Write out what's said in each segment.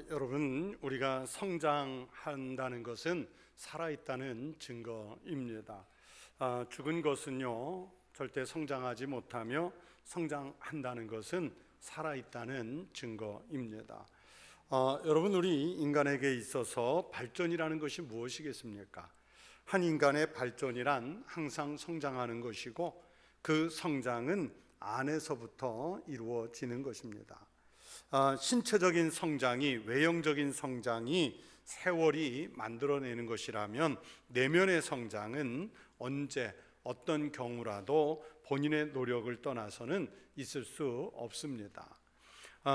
여러분, 우리가 성장한다는 것은 살아있다는 증거입니다. 죽은 것은요 절대 성장하지 못하며 성장한다는 것은 살아있다는 증거입니다. 여러분, 우리 인간에게 있어서 발전이라는 것이 무엇이겠습니까? 한 인간의 발전이란 항상 성장하는 것이고, 그 성장은 안에서부터 이루어지는 것입니다. 신체적인 성장이, 외형적인 성장이 세월이 만들어내는 것이라면, 내면의 성장은 언제 어떤 경우라도 본인의 노력을 떠나서는 있을 수 없습니다.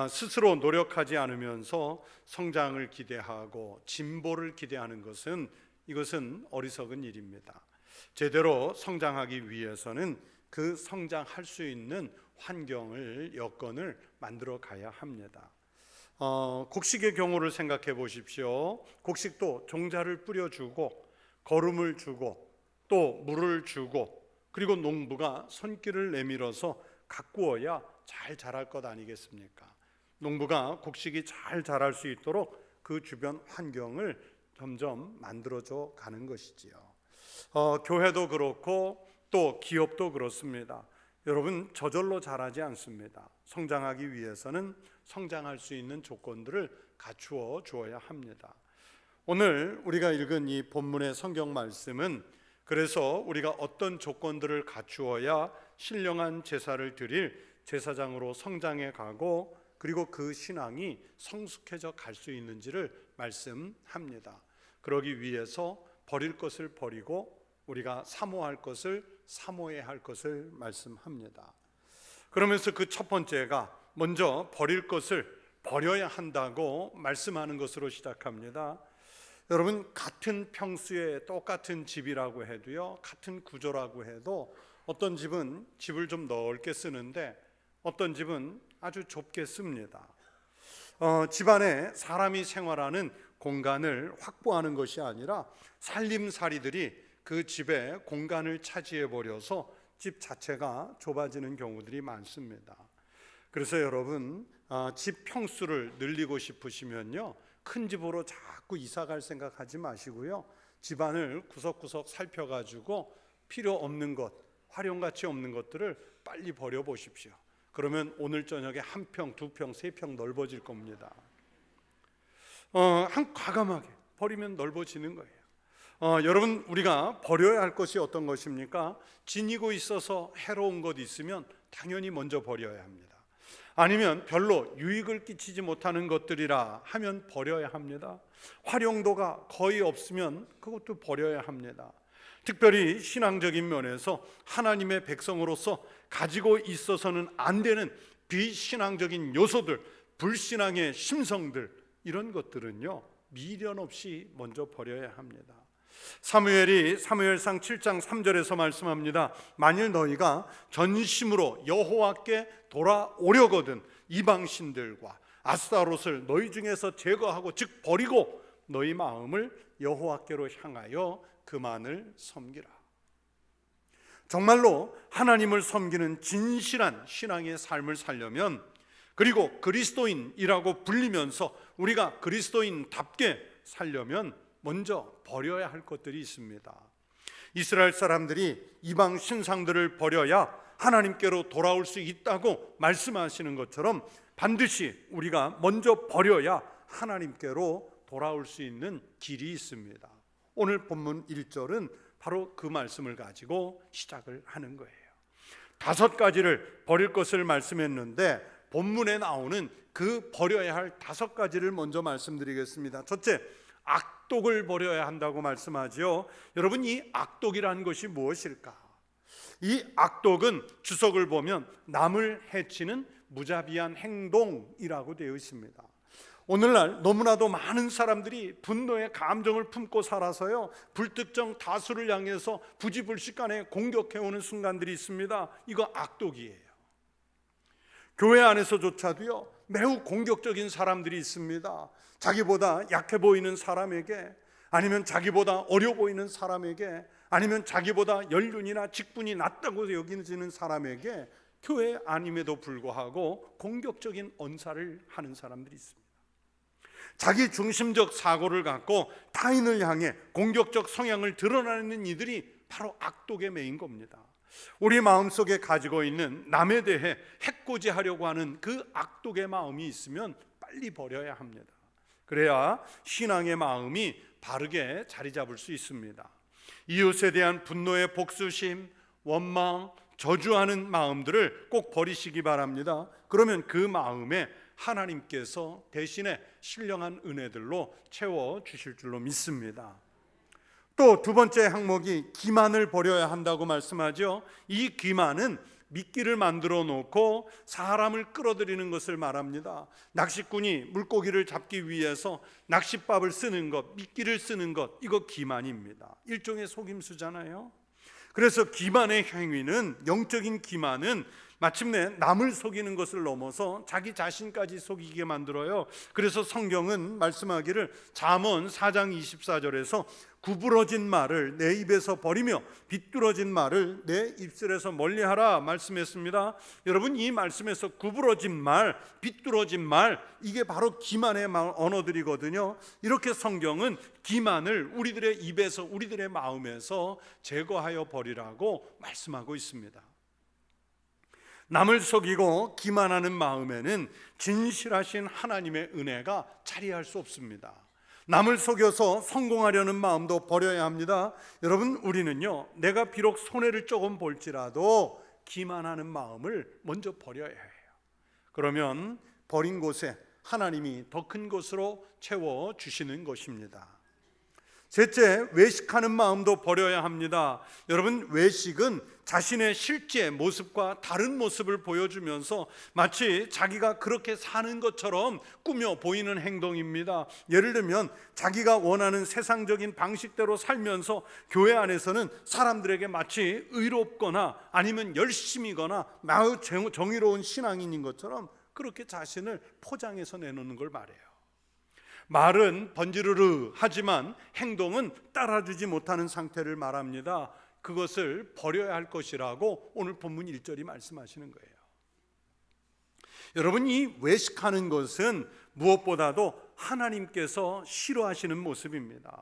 스스로 노력하지 않으면서 성장을 기대하고 진보를 기대하는 이것은 어리석은 일입니다. 제대로 성장하기 위해서는 그 성장할 수 있는 환경을, 여건을 만들어 가야 합니다. 곡식의 경우를 생각해 보십시오. 곡식도 종자를 뿌려주고 거름을 주고 또 물을 주고, 그리고 농부가 손길을 내밀어서 가꾸어야 잘 자랄 것 아니겠습니까? 농부가 곡식이 잘 자랄 수 있도록 그 주변 환경을 점점 만들어줘 가는 것이지요. 교회도 그렇고 또 기업도 그렇습니다. 여러분, 저절로 자라지 않습니다. 성장하기 위해서는 성장할 수 있는 조건들을 갖추어 주어야 합니다. 오늘 우리가 읽은 이 본문의 성경 말씀은, 그래서 우리가 어떤 조건들을 갖추어야 신령한 제사를 드릴 제사장으로 성장해 가고, 그리고 그 신앙이 성숙해져 갈 수 있는지를 말씀합니다. 그러기 위해서 버릴 것을 버리고 우리가 사모할 것을 사모해야 할 것을 말씀합니다. 그러면서 그 첫 번째가 먼저 버릴 것을 버려야 한다고 말씀하는 것으로 시작합니다. 여러분, 같은 평수에 똑같은 집이라고 해도요, 같은 구조라고 해도 어떤 집은 집을 좀 넓게 쓰는데 어떤 집은 아주 좁게 씁니다. 집안에 사람이 생활하는 공간을 확보하는 것이 아니라 살림살이들이 그 집의 공간을 차지해 버려서 집 자체가 좁아지는 경우들이 많습니다. 그래서 여러분, 집 평수를 늘리고 싶으시면요, 큰 집으로 자꾸 이사갈 생각하지 마시고요, 집안을 구석구석 살펴가지고 필요 없는 것, 활용가치 없는 것들을 빨리 버려보십시오. 그러면 오늘 저녁에 1평, 2평, 3평 넓어질 겁니다. 과감하게 버리면 넓어지는 거예요. 여러분, 우리가 버려야 할 것이 어떤 것입니까? 지니고 있어서 해로운 것 있으면 당연히 먼저 버려야 합니다. 아니면 별로 유익을 끼치지 못하는 것들이라 하면 버려야 합니다. 활용도가 거의 없으면 그것도 버려야 합니다. 특별히 신앙적인 면에서 하나님의 백성으로서 가지고 있어서는 안 되는 비신앙적인 요소들, 불신앙의 심성들, 이런 것들은요, 미련 없이 먼저 버려야 합니다. 사무엘이 사무엘상 7장 3절에서 말씀합니다. 만일 너희가 전심으로 여호와께 돌아오려거든 이방신들과 아스타롯을 너희 중에서 제거하고, 즉 버리고 너희 마음을 여호와께로 향하여 그만을 섬기라. 정말로 하나님을 섬기는 진실한 신앙의 삶을 살려면, 그리고 그리스도인이라고 불리면서 우리가 그리스도인답게 살려면 먼저 버려야 할 것들이 있습니다. 이스라엘 사람들이 이방 신상들을 버려야 하나님께로 돌아올 수 있다고 말씀하시는 것처럼, 반드시 우리가 먼저 버려야 하나님께로 돌아올 수 있는 길이 있습니다. 오늘 본문 1절은 바로 그 말씀을 가지고 시작을 하는 거예요. 5가지를 버릴 것을 말씀했는데, 본문에 나오는 그 버려야 할 5가지를 먼저 말씀드리겠습니다. 첫째, 악독을 버려야 한다고 말씀하지요. 여러분, 이 악독이라는 것이 무엇일까? 이 악독은 주석을 보면 남을 해치는 무자비한 행동이라고 되어 있습니다. 오늘날 너무나도 많은 사람들이 분노의 감정을 품고 살아서요, 불특정 다수를 향해서 부지불식간에 공격해오는 순간들이 있습니다. 이거 악독이에요. 교회 안에서조차도요, 매우 공격적인 사람들이 있습니다. 자기보다 약해 보이는 사람에게, 아니면 자기보다 어려 보이는 사람에게, 아니면 자기보다 연륜이나 직분이 낮다고 여기는 사람에게 교회 아님에도 불구하고 공격적인 언사를 하는 사람들이 있습니다. 자기 중심적 사고를 갖고 타인을 향해 공격적 성향을 드러내는 이들이 바로 악독의 매인 겁니다. 우리 마음속에 가지고 있는 남에 대해 해코지하려고 하는 그 악독의 마음이 있으면 빨리 버려야 합니다. 그래야 신앙의 마음이 바르게 자리 잡을 수 있습니다. 이웃에 대한 분노의 복수심, 원망, 저주하는 마음들을 꼭 버리시기 바랍니다. 그러면 그 마음에 하나님께서 대신에 신령한 은혜들로 채워 주실 줄로 믿습니다. 또 두 번째 항목이 기만을 버려야 한다고 말씀하죠. 이 기만은 미끼를 만들어 놓고 사람을 끌어들이는 것을 말합니다. 낚시꾼이 물고기를 잡기 위해서 낚싯밥을 쓰는 것, 미끼를 쓰는 것, 이거 기만입니다. 일종의 속임수잖아요. 그래서 기만의 행위는, 영적인 기만은 마침내 남을 속이는 것을 넘어서 자기 자신까지 속이게 만들어요. 그래서 성경은 말씀하기를 잠언 4장 24절에서 구부러진 말을 내 입에서 버리며 비뚤어진 말을 내 입술에서 멀리하라 말씀했습니다. 여러분, 이 말씀에서 구부러진 말, 비뚤어진 말, 이게 바로 기만의 언어들이거든요. 이렇게 성경은 기만을 우리들의 입에서, 우리들의 마음에서 제거하여 버리라고 말씀하고 있습니다. 남을 속이고 기만하는 마음에는 진실하신 하나님의 은혜가 자리할 수 없습니다. 남을 속여서 성공하려는 마음도 버려야 합니다. 여러분, 우리는요, 내가 비록 손해를 조금 볼지라도 기만하는 마음을 먼저 버려야 해요. 그러면 버린 곳에 하나님이 더 큰 것으로 채워주시는 것입니다. 셋째, 외식하는 마음도 버려야 합니다. 여러분, 외식은 자신의 실제 모습과 다른 모습을 보여주면서 마치 자기가 그렇게 사는 것처럼 꾸며 보이는 행동입니다. 예를 들면 자기가 원하는 세상적인 방식대로 살면서 교회 안에서는 사람들에게 마치 의롭거나 아니면 열심이거나 매우 정의로운 신앙인인 것처럼 그렇게 자신을 포장해서 내놓는 걸 말해요. 말은 번지르르 하지만 행동은 따라주지 못하는 상태를 말합니다. 그것을 버려야 할 것이라고 오늘 본문 1절이 말씀하시는 거예요. 여러분, 이 외식하는 것은 무엇보다도 하나님께서 싫어하시는 모습입니다.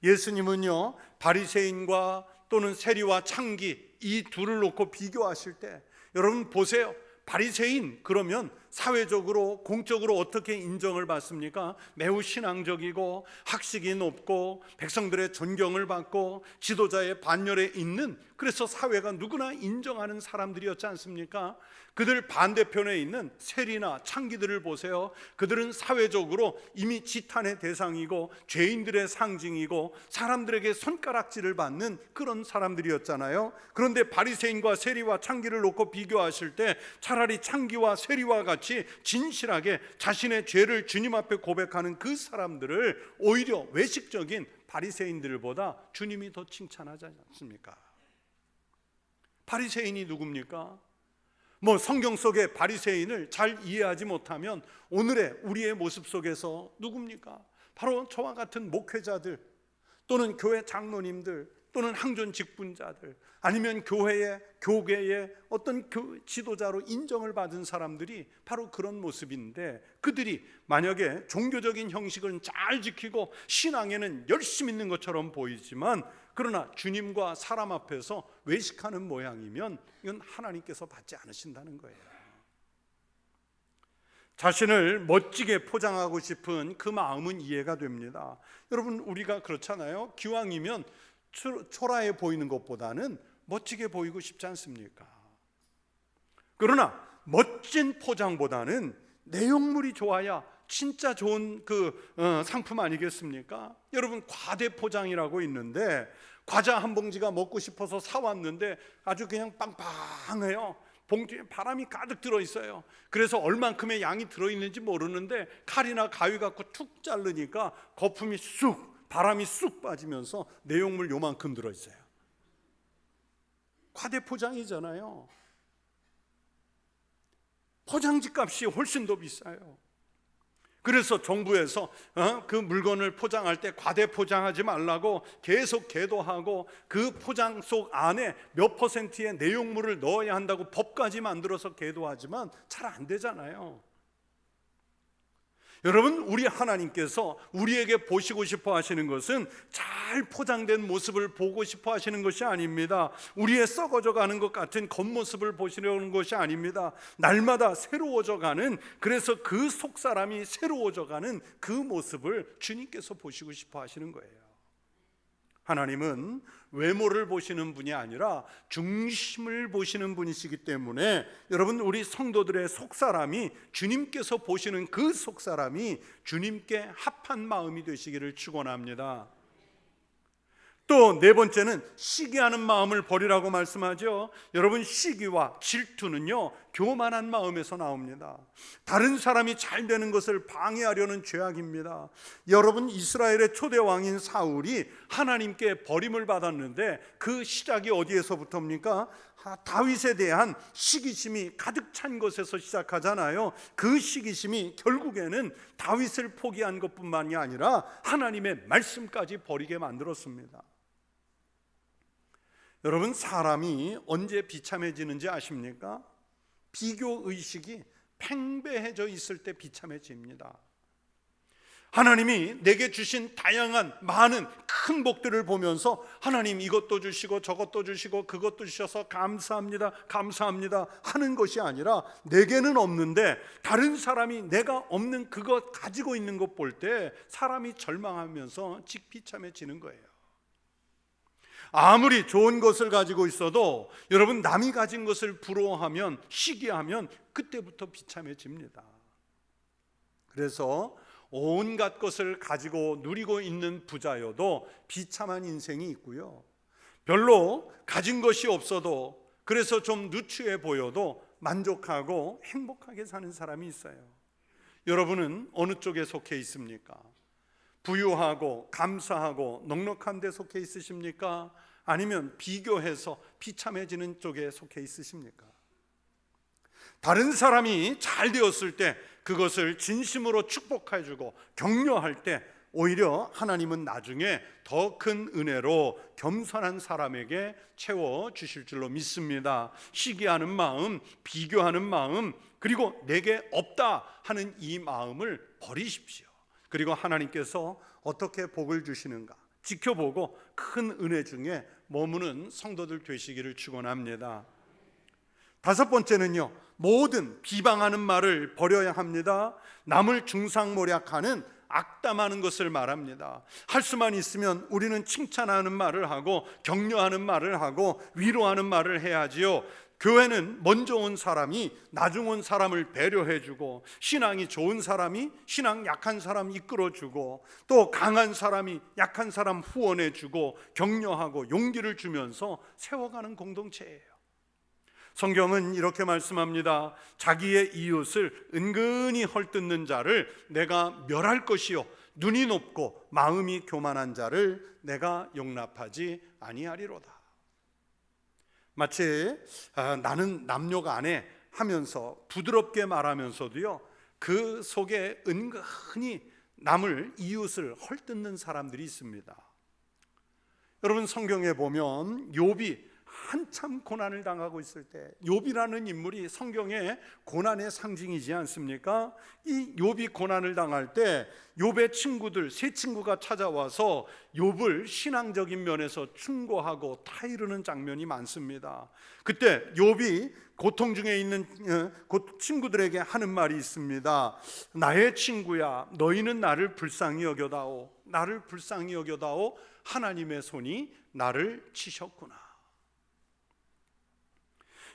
예수님은요, 바리새인과 또는 세리와 창기, 이 둘을 놓고 비교하실 때 여러분 보세요. 바리새인 그러면 사회적으로 공적으로 어떻게 인정을 받습니까? 매우 신앙적이고 학식이 높고 백성들의 존경을 받고 지도자의 반열에 있는, 그래서 사회가 누구나 인정하는 사람들이었지 않습니까? 그들 반대편에 있는 세리나 창기들을 보세요. 그들은 사회적으로 이미 지탄의 대상이고 죄인들의 상징이고 사람들에게 손가락질을 받는 그런 사람들이었잖아요. 그런데 바리새인과 세리와 창기를 놓고 비교하실 때 차라리 창기와 세리와 같이 진실하게 자신의 죄를 주님 앞에 고백하는 그 사람들을 오히려 외식적인 바리새인들보다 주님이 더 칭찬하지 않습니까? 바리새인이 누굽니까? 뭐 성경 속의 바리새인을 잘 이해하지 못하면 오늘의 우리의 모습 속에서 누굽니까? 바로 저와 같은 목회자들 또는 교회 장로님들 또는 항존 직분자들 아니면 교계의 어떤 지도자로 인정을 받은 사람들이 바로 그런 모습인데, 그들이 만약에 종교적인 형식을 잘 지키고 신앙에는 열심히 있는 것처럼 보이지만 그러나 주님과 사람 앞에서 외식하는 모양이면 이건 하나님께서 받지 않으신다는 거예요. 자신을 멋지게 포장하고 싶은 그 마음은 이해가 됩니다. 여러분, 우리가 그렇잖아요. 기왕이면 초라해 보이는 것보다는 멋지게 보이고 싶지 않습니까? 그러나 멋진 포장보다는 내용물이 좋아야 진짜 좋은 상품 아니겠습니까? 여러분, 과대 포장이라고 있는데 과자 한 봉지가 먹고 싶어서 사왔는데 아주 그냥 빵빵해요. 봉지에 바람이 가득 들어있어요. 그래서 얼만큼의 양이 들어있는지 모르는데 칼이나 가위 갖고 툭 자르니까 거품이 바람이 쑥 빠지면서 내용물 요만큼 들어있어요. 과대 포장이잖아요. 포장지 값이 훨씬 더 비싸요. 그래서 정부에서 그 물건을 포장할 때 과대 포장하지 말라고 계속 계도하고 그 포장 속 안에 몇 퍼센트의 내용물을 넣어야 한다고 법까지 만들어서 계도하지만 잘 안 되잖아요. 여러분, 우리 하나님께서 우리에게 보시고 싶어 하시는 것은 잘 포장된 모습을 보고 싶어 하시는 것이 아닙니다. 우리의 썩어져 가는 것 같은 겉모습을 보시려는 것이 아닙니다. 날마다 새로워져 가는, 그래서 그 속사람이 새로워져 가는 그 모습을 주님께서 보시고 싶어 하시는 거예요. 하나님은 외모를 보시는 분이 아니라 중심을 보시는 분이시기 때문에 여러분, 우리 성도들의 속사람이, 주님께서 보시는 그 속사람이 주님께 합한 마음이 되시기를 축원합니다. 또 네 번째는 시기하는 마음을 버리라고 말씀하죠. 여러분, 시기와 질투는요, 교만한 마음에서 나옵니다. 다른 사람이 잘 되는 것을 방해하려는 죄악입니다. 여러분, 이스라엘의 초대 왕인 사울이 하나님께 버림을 받았는데 그 시작이 어디에서부터입니까? 다윗에 대한 시기심이 가득 찬 것에서 시작하잖아요. 그 시기심이 결국에는 다윗을 포기한 것뿐만이 아니라 하나님의 말씀까지 버리게 만들었습니다. 여러분, 사람이 언제 비참해지는지 아십니까? 비교의식이 팽배해져 있을 때 비참해집니다. 하나님이 내게 주신 다양한 많은 큰 복들을 보면서 하나님 이것도 주시고 저것도 주시고 그것도 주셔서 감사합니다, 감사합니다 하는 것이 아니라, 내게는 없는데 다른 사람이 내가 없는 그것 가지고 있는 것 볼 때 사람이 절망하면서 비참해지는 거예요. 아무리 좋은 것을 가지고 있어도 여러분, 남이 가진 것을 부러워하면, 시기하면 그때부터 비참해집니다. 그래서 온갖 것을 가지고 누리고 있는 부자여도 비참한 인생이 있고요, 별로 가진 것이 없어도 그래서 좀 누추해 보여도 만족하고 행복하게 사는 사람이 있어요. 여러분은 어느 쪽에 속해 있습니까? 부유하고 감사하고 넉넉한 데 속해 있으십니까? 아니면 비교해서 비참해지는 쪽에 속해 있으십니까? 다른 사람이 잘 되었을 때 그것을 진심으로 축복해주고 격려할 때 오히려 하나님은 나중에 더 큰 은혜로 겸손한 사람에게 채워주실 줄로 믿습니다. 시기하는 마음, 비교하는 마음, 그리고 내게 없다 하는 이 마음을 버리십시오. 그리고 하나님께서 어떻게 복을 주시는가 지켜보고 큰 은혜 중에 머무는 성도들 되시기를 축원합니다. 다섯 번째는요, 모든 비방하는 말을 버려야 합니다. 남을 중상모략하는 악담하는 것을 말합니다. 할 수만 있으면 우리는 칭찬하는 말을 하고 격려하는 말을 하고 위로하는 말을 해야지요. 교회는 먼저 온 사람이 나중 온 사람을 배려해주고, 신앙이 좋은 사람이 신앙 약한 사람 이끌어주고, 또 강한 사람이 약한 사람 후원해주고 격려하고 용기를 주면서 세워가는 공동체예요. 성경은 이렇게 말씀합니다. 자기의 이웃을 은근히 헐뜯는 자를 내가 멸할 것이요, 눈이 높고 마음이 교만한 자를 내가 용납하지 아니하리로다. 마치 나는 남녀가 아네 하면서 부드럽게 말하면서도요, 그 속에 은근히 남을, 이웃을 헐뜯는 사람들이 있습니다. 여러분, 성경에 보면 욥이 한참 고난을 당하고 있을 때, 욥이라는 인물이 성경의 고난의 상징이지 않습니까? 이 욥이 고난을 당할 때 욥의 친구들, 세 친구가 찾아와서 욥을 신앙적인 면에서 충고하고 타이르는 장면이 많습니다. 그때 욥이 고통 중에 있는 친구들에게 하는 말이 있습니다. 나의 친구야, 너희는 나를 불쌍히 여겨다오, 나를 불쌍히 여겨다오. 하나님의 손이 나를 치셨구나.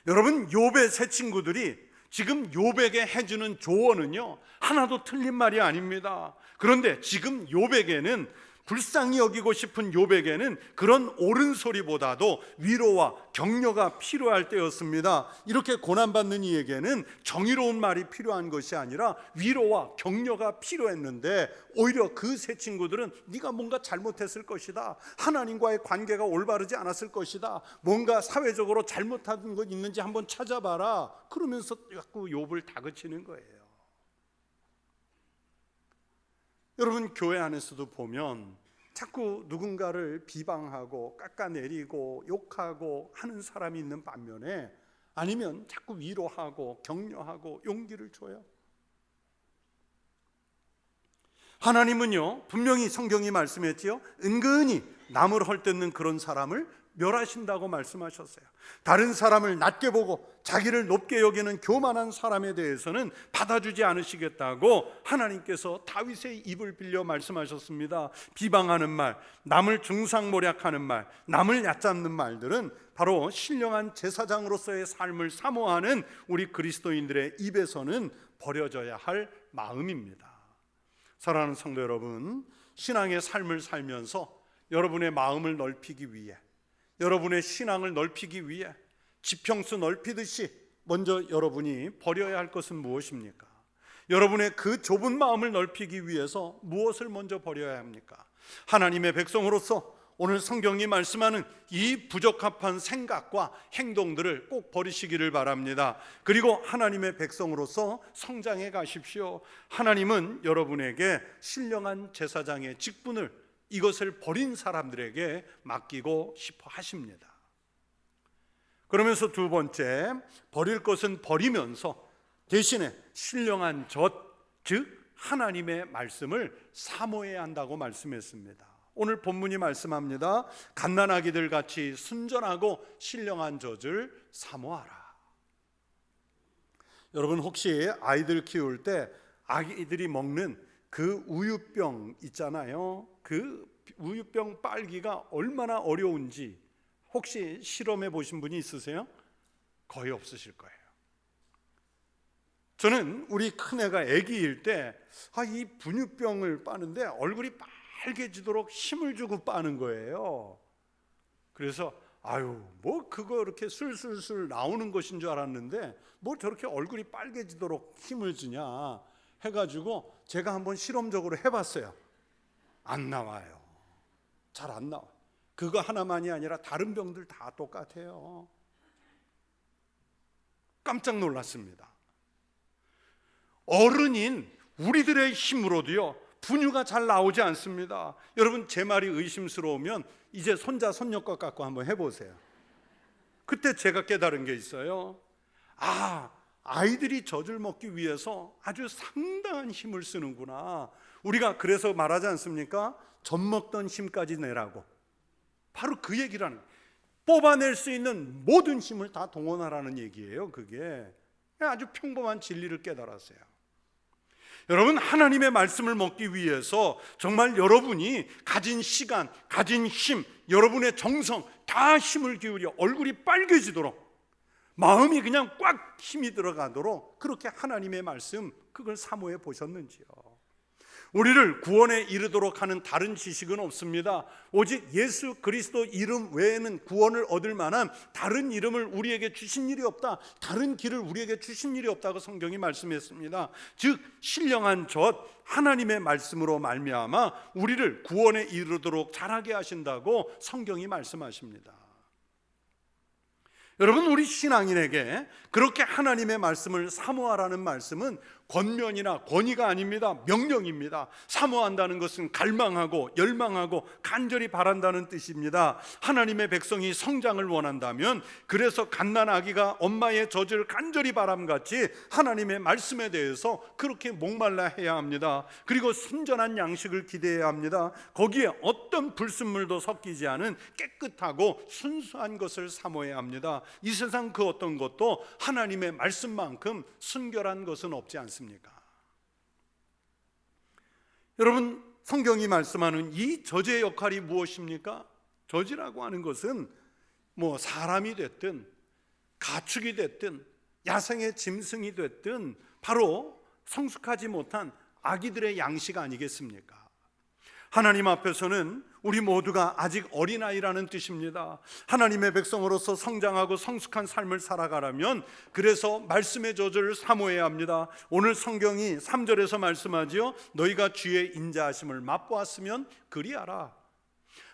여러분, 욥의 세 친구들이 지금 욥에게 해주는 조언은요, 하나도 틀린 말이 아닙니다. 그런데 지금 욥에게는, 불쌍히 여기고 싶은 욥에게는 그런 옳은 소리보다도 위로와 격려가 필요할 때였습니다. 이렇게 고난받는 이에게는 정의로운 말이 필요한 것이 아니라 위로와 격려가 필요했는데, 오히려 그 세 친구들은 네가 뭔가 잘못했을 것이다, 하나님과의 관계가 올바르지 않았을 것이다, 뭔가 사회적으로 잘못한 것 있는지 한번 찾아봐라, 그러면서 자꾸 욥을 다그치는 거예요. 여러분, 교회 안에서도 보면 자꾸 누군가를 비방하고 깎아내리고 욕하고 하는 사람이 있는 반면에, 아니면 자꾸 위로하고 격려하고 용기를 줘요. 하나님은요, 분명히 성경이 말씀했지요. 은근히 남을 헐뜯는 그런 사람을 멸하신다고 말씀하셨어요. 다른 사람을 낮게 보고 자기를 높게 여기는 교만한 사람에 대해서는 받아주지 않으시겠다고 하나님께서 다윗의 입을 빌려 말씀하셨습니다. 비방하는 말, 남을 중상모략하는 말, 남을 얕잡는 말들은 바로 신령한 제사장으로서의 삶을 사모하는 우리 그리스도인들의 입에서는 버려져야 할 마음입니다. 사랑하는 성도 여러분, 신앙의 삶을 살면서 여러분의 마음을 넓히기 위해, 여러분의 신앙을 넓히기 위해 지평수 넓히듯이 먼저 여러분이 버려야 할 것은 무엇입니까? 여러분의 그 좁은 마음을 넓히기 위해서 무엇을 먼저 버려야 합니까? 하나님의 백성으로서 오늘 성경이 말씀하는 이 부적합한 생각과 행동들을 꼭 버리시기를 바랍니다. 그리고 하나님의 백성으로서 성장해 가십시오. 하나님은 여러분에게 신령한 제사장의 직분을, 이것을 버린 사람들에게 맡기고 싶어 하십니다. 그러면서 두 번째, 버릴 것은 버리면서 대신에 신령한 젖, 즉 하나님의 말씀을 사모해야 한다고 말씀했습니다. 오늘 본문이 말씀합니다. 갓난아기들 같이 순전하고 신령한 젖을 사모하라. 여러분, 혹시 아이들 키울 때 아기들이 먹는 그 우유병 있잖아요. 그 우유병 빨기가 얼마나 어려운지 혹시 실험해 보신 분이 있으세요? 거의 없으실 거예요. 저는 우리 큰애가 아기일 때 이 분유병을 빠는데 얼굴이 빨개지도록 힘을 주고 빠는 거예요. 그래서 뭐 그거 이렇게 술술술 나오는 것인 줄 알았는데 뭐 저렇게 얼굴이 빨개지도록 힘을 주냐 해가지고 제가 한번 실험적으로 해봤어요. 안 나와요. 잘 안 나와요. 그거 하나만이 아니라 다른 병들 다 똑같아요. 깜짝 놀랐습니다. 어른인 우리들의 힘으로도요, 분유가 잘 나오지 않습니다. 여러분, 제 말이 의심스러우면 이제 손자 손녀 것 갖고 한번 해보세요. 그때 제가 깨달은 게 있어요. 아이들이 젖을 먹기 위해서 아주 상당한 힘을 쓰는구나. 우리가 그래서 말하지 않습니까? 젖 먹던 힘까지 내라고. 바로 그 얘기라는, 뽑아낼 수 있는 모든 힘을 다 동원하라는 얘기예요. 그게 아주 평범한 진리를 깨달았어요. 여러분, 하나님의 말씀을 먹기 위해서 정말 여러분이 가진 시간, 가진 힘, 여러분의 정성 다 힘을 기울여 얼굴이 빨개지도록, 마음이 그냥 꽉 힘이 들어가도록 그렇게 하나님의 말씀, 그걸 사모해 보셨는지요? 우리를 구원에 이르도록 하는 다른 지식은 없습니다. 오직 예수 그리스도 이름 외에는 구원을 얻을 만한 다른 이름을 우리에게 주신 일이 없다, 다른 길을 우리에게 주신 일이 없다고 성경이 말씀했습니다. 즉 신령한 젖, 하나님의 말씀으로 말미암아 우리를 구원에 이르도록 자라게 하신다고 성경이 말씀하십니다. 여러분, 우리 신앙인에게 그렇게 하나님의 말씀을 사모하라는 말씀은 권면이나 권위가 아닙니다. 명령입니다. 사모한다는 것은 갈망하고 열망하고 간절히 바란다는 뜻입니다. 하나님의 백성이 성장을 원한다면, 그래서 갓난아기가 엄마의 젖을 간절히 바람같이 하나님의 말씀에 대해서 그렇게 목말라 해야 합니다. 그리고 순전한 양식을 기대해야 합니다. 거기에 어떤 불순물도 섞이지 않은 깨끗하고 순수한 것을 사모해야 합니다. 이 세상 그 어떤 것도 하나님의 말씀만큼 순결한 것은 없지 않습니다. 여러분, 성경이 말씀하는 이 젖의 역할이 무엇입니까? 젖이라고 하는 것은 뭐 사람이 됐든 가축이 됐든 야생의 짐승이 됐든 바로 성숙하지 못한 아기들의 양식 아니겠습니까? 하나님 앞에서는 우리 모두가 아직 어린아이라는 뜻입니다. 하나님의 백성으로서 성장하고 성숙한 삶을 살아가려면 그래서 말씀의 젖을 사모해야 합니다. 오늘 성경이 3절에서 말씀하지요. 너희가 주의 인자하심을 맛보았으면 그리하라.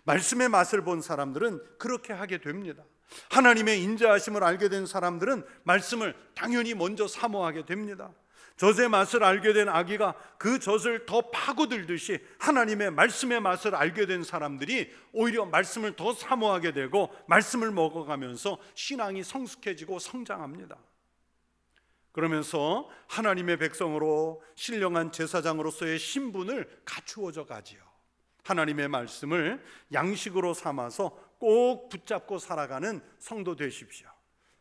말씀의 맛을 본 사람들은 그렇게 하게 됩니다. 하나님의 인자하심을 알게 된 사람들은 말씀을 당연히 먼저 사모하게 됩니다. 젖의 맛을 알게 된 아기가 그 젖을 더 파고들듯이 하나님의 말씀의 맛을 알게 된 사람들이 오히려 말씀을 더 사모하게 되고 말씀을 먹어가면서 신앙이 성숙해지고 성장합니다. 그러면서 하나님의 백성으로 신령한 제사장으로서의 신분을 갖추어져 가지요. 하나님의 말씀을 양식으로 삼아서 꼭 붙잡고 살아가는 성도 되십시오.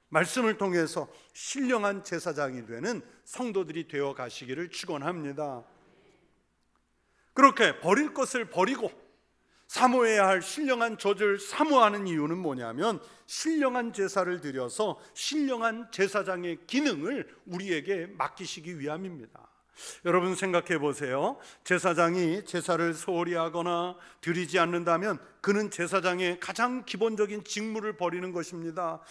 말씀을 통해서 신령한 제사장이 되는 성도들이 되어 가시기를 축원합니다. 그렇게 버릴 것을 버리고 사모해야 할 신령한 젖을 사모하는 이유는 뭐냐면 신령한 제사를 드려서 신령한 제사장의 기능을 우리에게 맡기시기 위함입니다. 여러분 생각해 보세요. 제사장이 제사를 소홀히 하거나 드리지 않는다면 그는 제사장의 가장 기본적인 직무를 버리는 것입니다.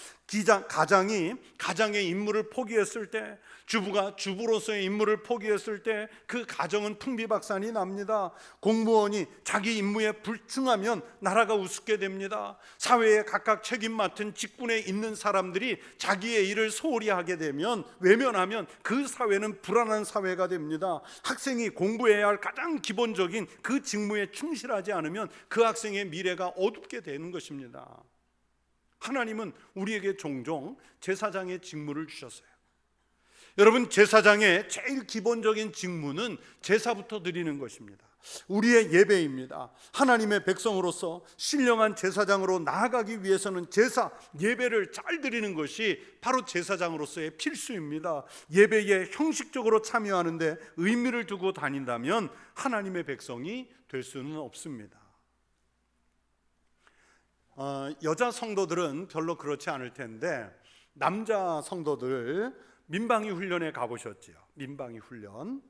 가장이 가장의 임무를 포기했을 때, 주부가 주부로서의 임무를 포기했을 때 그 가정은 풍비박산이 납니다. 공무원이 자기 임무에 불충하면 나라가 우습게 됩니다. 사회에 각각 책임 맡은 직분에 있는 사람들이 자기의 일을 소홀히 하게 되면, 외면하면 그 사회는 불안한 사회가 됩니다. 학생이 공부해야 할 가장 기본적인 그 직무에 충실하지 않으면 그 학생의 미래가 어둡게 되는 것입니다. 하나님은 우리에게 종종 제사장의 직무를 주셨어요. 여러분, 제사장의 제일 기본적인 직무는 제사부터 드리는 것입니다. 우리의 예배입니다. 하나님의 백성으로서 신령한 제사장으로 나아가기 위해서는 제사, 예배를 잘 드리는 것이 바로 제사장으로서의 필수입니다. 예배에 형식적으로 참여하는데 의미를 두고 다닌다면 하나님의 백성이 될 수는 없습니다. 여자 성도들은 별로 그렇지 않을 텐데 남자 성도들 민방위 훈련에 가보셨지요? 민방위 훈련.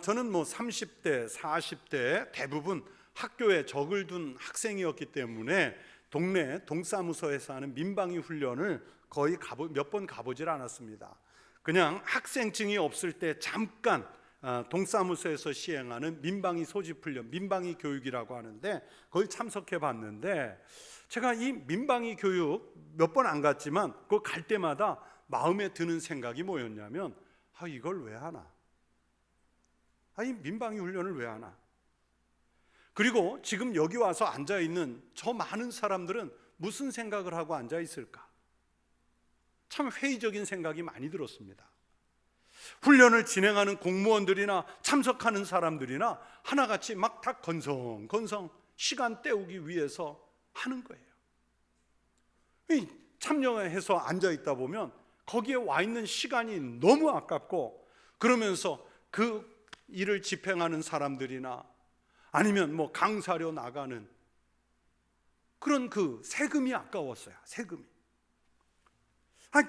저는 30대, 40대 대부분 학교에 적을 둔 학생이었기 때문에 동네 동사무소에서 하는 민방위 훈련을 거의 몇 번 가보질 않았습니다. 그냥 학생증이 없을 때 잠깐 동사무소에서 시행하는 민방위 소집 훈련, 민방위 교육이라고 하는데 거기 참석해 봤는데, 제가 이 민방위 교육 몇 번 안 갔지만 그거 갈 때마다 마음에 드는 생각이 뭐였냐면, 이걸 왜 하나? 이 민방위 훈련을 왜 하나? 그리고 지금 여기 와서 앉아 있는 저 많은 사람들은 무슨 생각을 하고 앉아 있을까? 참 회의적인 생각이 많이 들었습니다. 훈련을 진행하는 공무원들이나 참석하는 사람들이나 하나같이 막 다 건성건성 시간 때우기 위해서 하는 거예요. 참여해서 앉아 있다 보면 거기에 와 있는 시간이 너무 아깝고, 그러면서 그 일을 집행하는 사람들이나 아니면 강사료 나가는 그런 그 세금이 아까웠어요. 세금이.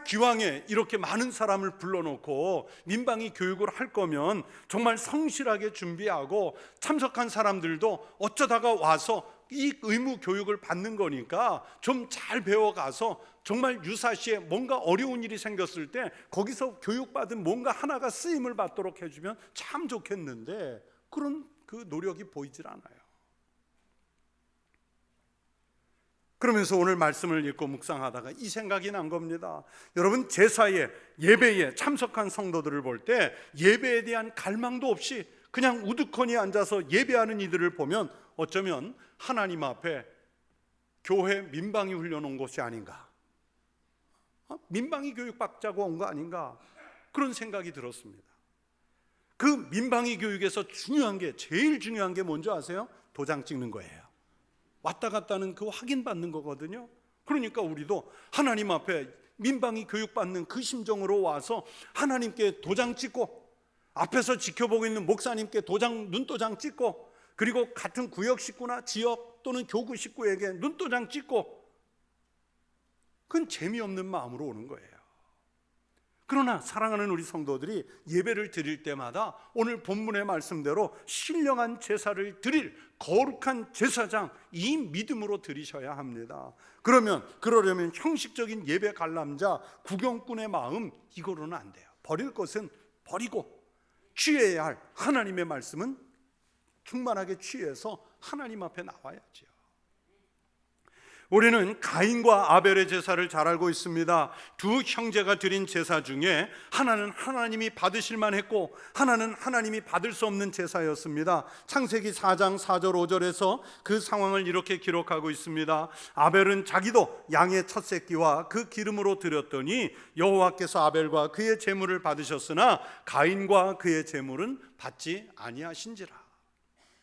기왕에 이렇게 많은 사람을 불러놓고 민방위 교육을 할 거면 정말 성실하게 준비하고, 참석한 사람들도 어쩌다가 와서 이 의무 교육을 받는 거니까 좀 잘 배워가서 정말 유사시에 뭔가 어려운 일이 생겼을 때 거기서 교육받은 뭔가 하나가 쓰임을 받도록 해주면 참 좋겠는데 그런 그 노력이 보이질 않아요. 그러면서 오늘 말씀을 읽고 묵상하다가 이 생각이 난 겁니다. 여러분, 제사에, 예배에 참석한 성도들을 볼 때 예배에 대한 갈망도 없이 그냥 우두커니 앉아서 예배하는 이들을 보면 어쩌면 하나님 앞에 교회 민방위 훈련 온 것이 아닌가, 민방위 교육 받자고 온 거 아닌가, 그런 생각이 들었습니다. 그 민방위 교육에서 제일 중요한 게 뭔지 아세요? 도장 찍는 거예요. 왔다 갔다는 그 확인받는 거거든요. 그러니까 우리도 하나님 앞에 민방위 교육받는 그 심정으로 와서 하나님께 도장 찍고, 앞에서 지켜보고 있는 목사님께 눈도장 찍고, 그리고 같은 구역 식구나 지역 또는 교구 식구에게 눈도장 찍고, 그건 재미없는 마음으로 오는 거예요. 그러나 사랑하는 우리 성도들이 예배를 드릴 때마다 오늘 본문의 말씀대로 신령한 제사를 드릴 거룩한 제사장, 이 믿음으로 드리셔야 합니다. 그러려면 형식적인 예배 관람자, 구경꾼의 마음, 이거로는 안 돼요. 버릴 것은 버리고 취해야 할 하나님의 말씀은 충만하게 취해서 하나님 앞에 나와야죠. 우리는 가인과 아벨의 제사를 잘 알고 있습니다. 두 형제가 드린 제사 중에 하나는 하나님이 받으실 만했고 하나는 하나님이 받을 수 없는 제사였습니다. 창세기 4장 4절 5절에서 그 상황을 이렇게 기록하고 있습니다. 아벨은 자기도 양의 첫 새끼와 그 기름으로 드렸더니 여호와께서 아벨과 그의 제물을 받으셨으나 가인과 그의 제물은 받지 아니하신지라.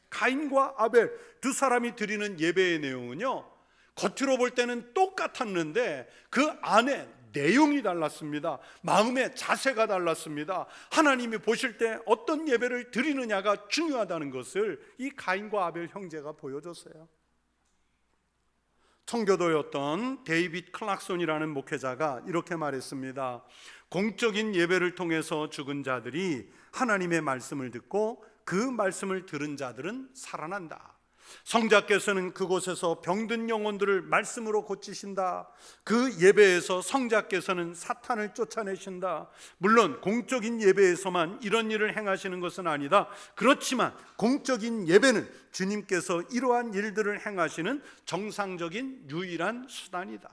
가인과 아벨 두 사람이 드리는 예배의 내용은요, 겉으로 볼 때는 똑같았는데 그 안에 내용이 달랐습니다. 마음의 자세가 달랐습니다. 하나님이 보실 때 어떤 예배를 드리느냐가 중요하다는 것을 이 가인과 아벨 형제가 보여줬어요. 청교도였던 데이빗 클락손이라는 목회자가 이렇게 말했습니다. 공적인 예배를 통해서 죽은 자들이 하나님의 말씀을 듣고 그 말씀을 들은 자들은 살아난다. 성자께서는 그곳에서 병든 영혼들을 말씀으로 고치신다. 그 예배에서 성자께서는 사탄을 쫓아내신다. 물론 공적인 예배에서만 이런 일을 행하시는 것은 아니다. 그렇지만 공적인 예배는 주님께서 이러한 일들을 행하시는 정상적인 유일한 수단이다.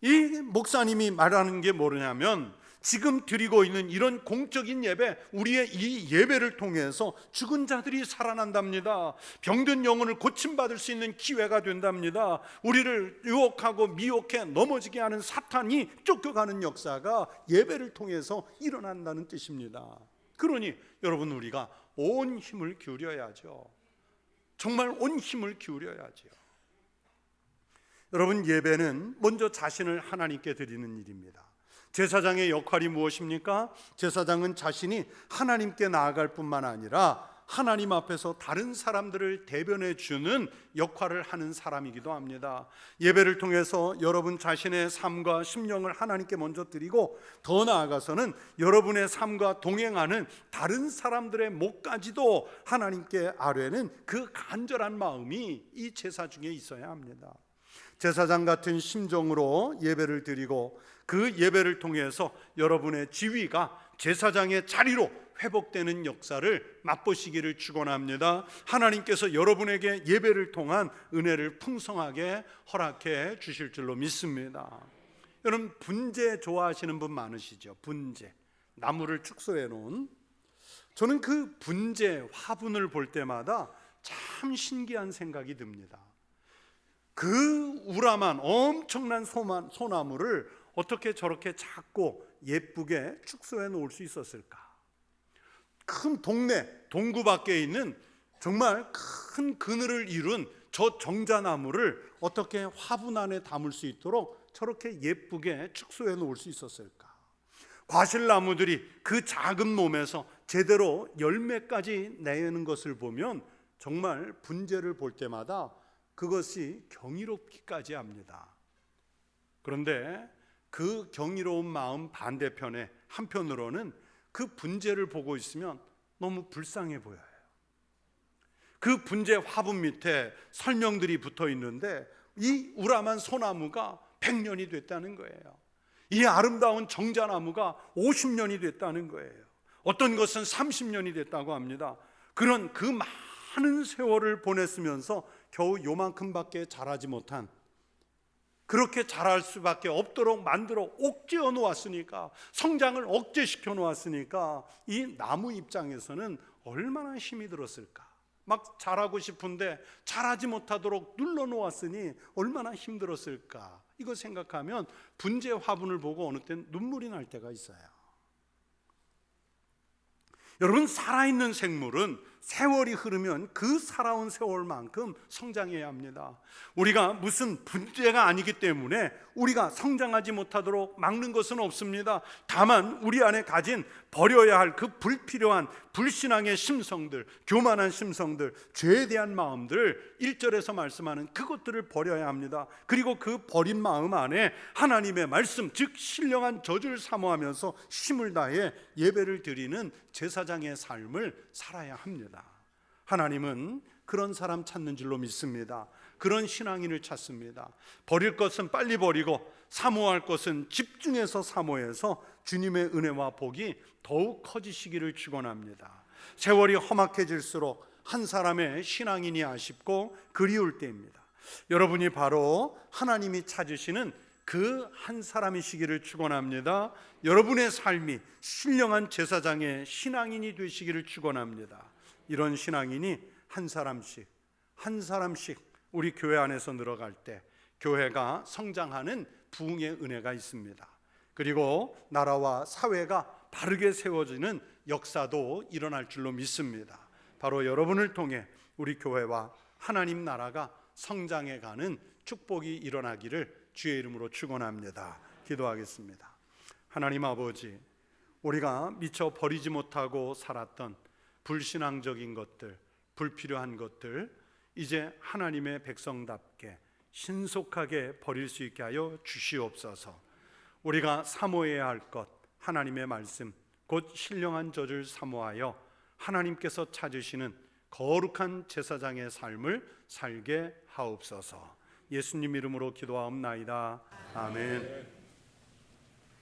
이 목사님이 말하는 게 뭐냐면, 지금 드리고 있는 이런 공적인 예배, 우리의 이 예배를 통해서 죽은 자들이 살아난답니다. 병든 영혼을 고침받을 수 있는 기회가 된답니다. 우리를 유혹하고 미혹해 넘어지게 하는 사탄이 쫓겨가는 역사가 예배를 통해서 일어난다는 뜻입니다. 그러니 여러분, 우리가 온 힘을 기울여야죠. 정말 온 힘을 기울여야죠. 여러분, 예배는 먼저 자신을 하나님께 드리는 일입니다. 제사장의 역할이 무엇입니까? 제사장은 자신이 하나님께 나아갈 뿐만 아니라 하나님 앞에서 다른 사람들을 대변해 주는 역할을 하는 사람이기도 합니다. 예배를 통해서 여러분 자신의 삶과 심령을 하나님께 먼저 드리고, 더 나아가서는 여러분의 삶과 동행하는 다른 사람들의 목까지도 하나님께 아뢰는 그 간절한 마음이 이 제사 중에 있어야 합니다. 제사장 같은 심정으로 예배를 드리고 그 예배를 통해서 여러분의 지위가 제사장의 자리로 회복되는 역사를 맛보시기를 축원합니다. 하나님께서 여러분에게 예배를 통한 은혜를 풍성하게 허락해 주실 줄로 믿습니다. 여러분, 분재 좋아하시는 분 많으시죠? 분재, 나무를 축소해 놓은. 저는 그 분재 화분을 볼 때마다 참 신기한 생각이 듭니다. 그 우람한 엄청난 소나무를 어떻게 저렇게 작고 예쁘게 축소해 놓을 수 있었을까? 큰 동네, 동구 밖에 있는 정말 큰 그늘을 이룬 저 정자나무를 어떻게 화분 안에 담을 수 있도록 저렇게 예쁘게 축소해 놓을 수 있었을까? 과실나무들이 그 작은 몸에서 제대로 열매까지 내는 것을 보면 정말 분재를 볼 때마다 그것이 경이롭기까지 합니다. 그런데 그 경이로운 마음 반대편에 한편으로는 그 분재를 보고 있으면 너무 불쌍해 보여요. 그 분재 화분 밑에 설명들이 붙어 있는데 이 우람한 소나무가 100년이 됐다는 거예요. 이 아름다운 정자나무가 50년이 됐다는 거예요. 어떤 것은 30년이 됐다고 합니다. 그런 그 많은 세월을 보냈으면서 겨우 요만큼밖에 자라지 못한, 그렇게 자랄 수밖에 없도록 만들어 옥죄어 놓았으니까, 성장을 억제시켜 놓았으니까 이 나무 입장에서는 얼마나 힘이 들었을까? 막 자라고 싶은데 자라지 못하도록 눌러 놓았으니 얼마나 힘들었을까? 이거 생각하면 분재 화분을 보고 어느 땐 눈물이 날 때가 있어요. 여러분, 살아있는 생물은 세월이 흐르면 그 살아온 세월만큼 성장해야 합니다. 우리가 무슨 분재가 아니기 때문에 우리가 성장하지 못하도록 막는 것은 없습니다. 다만 우리 안에 가진 버려야 할 그 불필요한 불신앙의 심성들, 교만한 심성들, 죄에 대한 마음들, 1절에서 말씀하는 그것들을 버려야 합니다. 그리고 그 버린 마음 안에 하나님의 말씀, 즉 신령한 저주를 사모하면서 힘을 다해 예배를 드리는 제사장의 삶을 살아야 합니다. 하나님은 그런 사람 찾는 줄로 믿습니다. 그런 신앙인을 찾습니다. 버릴 것은 빨리 버리고 사모할 것은 집중해서 사모해서 주님의 은혜와 복이 더욱 커지시기를 축원합니다. 세월이 험악해질수록 한 사람의 신앙인이 아쉽고 그리울 때입니다. 여러분이 바로 하나님이 찾으시는 그 한 사람이시기를 축원합니다. 여러분의 삶이 신령한 제사장의 신앙인이 되시기를 축원합니다. 이런 신앙인이 한 사람씩 우리 교회 안에서 늘어갈 때 교회가 성장하는 부흥의 은혜가 있습니다. 그리고 나라와 사회가 바르게 세워지는 역사도 일어날 줄로 믿습니다. 바로 여러분을 통해 우리 교회와 하나님 나라가 성장해가는 축복이 일어나기를 주의 이름으로 축원합니다. 기도하겠습니다. 하나님 아버지, 우리가 미처 버리지 못하고 살았던 불신앙적인 것들, 불필요한 것들, 이제 하나님의 백성답게 신속하게 버릴 수 있게 하여 주시옵소서. 우리가 사모해야 할 것, 하나님의 말씀, 곧 신령한 젖을 사모하여 하나님께서 찾으시는 거룩한 제사장의 삶을 살게 하옵소서. 예수님 이름으로 기도하옵나이다. 아멘.